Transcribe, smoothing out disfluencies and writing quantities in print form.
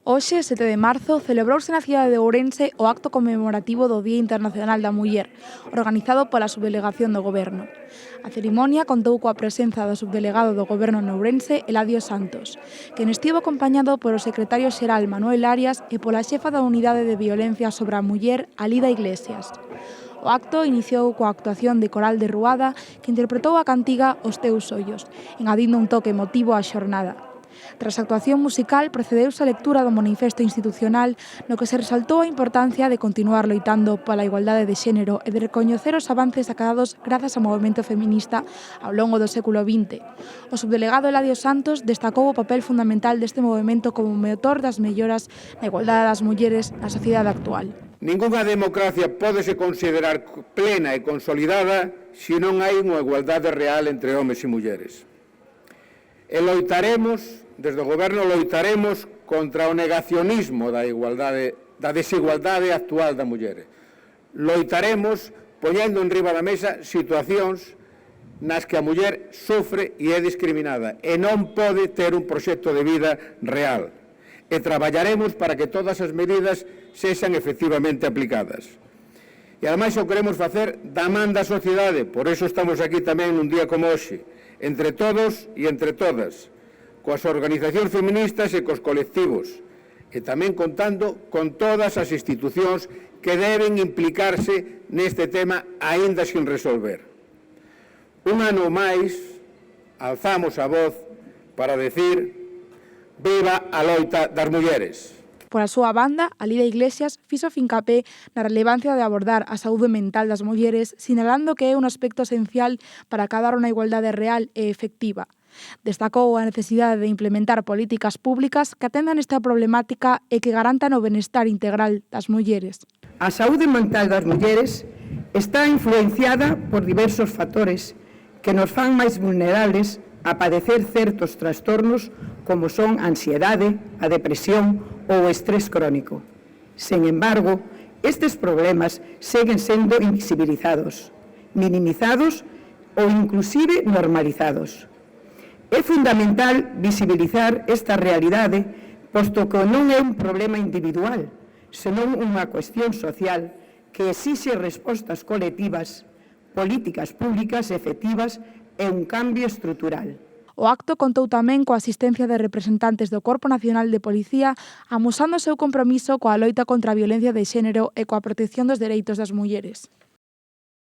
Hoxe, 7 de marzo, celebrouse na cidade de Ourense o acto conmemorativo do Día Internacional da Muller, organizado pola Subdelegación do Goberno. A cerimonia contou coa presenza do subdelegado do Goberno en Ourense, Eladio Santos, quen estivo acompañado polo secretario xeral Manuel Arias e pola xefa da Unidade de Violencia sobre a Muller, Alida Iglesias. O acto iniciou coa actuación de Coral de Ruada, que interpretou a cantiga Os teus ollos, engadindo un toque emotivo á xornada. Tras a actuación musical, procedeuse a lectura do manifesto institucional no que se resaltou a importancia de continuar loitando pola igualdade de xénero e de recoñecer os avances acadados grazas ao movemento feminista ao longo do século XX. O subdelegado Eladio Santos destacou o papel fundamental deste movemento como motor das melloras na igualdade das mulleres na sociedade actual. Ningunha democracia pódese considerar plena e consolidada se non hai unha igualdade real entre homes e mulleres. E loitaremos, desde o Goberno loitaremos contra o negacionismo da desigualdade actual da muller. Loitaremos poñendo enriba da mesa situacións nas que a muller sofre e é discriminada e non pode ter un proxecto de vida real. E traballaremos para que todas as medidas sexan efectivamente aplicadas. E ademais o queremos facer da man da sociedade, por eso estamos aquí tamén nun día como hoxe, entre todos e entre todas, coas organizacións feministas e cos colectivos, e tamén contando con todas as institucións que deben implicarse neste tema aínda sin resolver. Un ano máis, alzamos a voz para decir viva a loita das mulleres. Pola súa banda, Alida Iglesias fixo fincapé na relevancia de abordar a saúde mental das mulleres, sinalando que é un aspecto esencial para acadar unha igualdade real e efectiva. Destacou a necesidade de implementar políticas públicas que atendan esta problemática e que garantan o benestar integral das mulleres. A saúde mental das mulleres está influenciada por diversos factores que nos fan máis vulnerables a padecer certos trastornos como son a ansiedade, a depresión ou o estrés crónico. Sen embargo, estes problemas seguen sendo invisibilizados, minimizados ou inclusive normalizados. É fundamental visibilizar esta realidade, posto que non é un problema individual, senón unha cuestión social que exixe respostas colectivas, políticas públicas efectivas e un cambio estrutural. O acto contou tamén coa asistencia de representantes do Corpo Nacional de Policía, amosando o seu compromiso coa loita contra a violencia de xénero e coa protección dos dereitos das mulleres.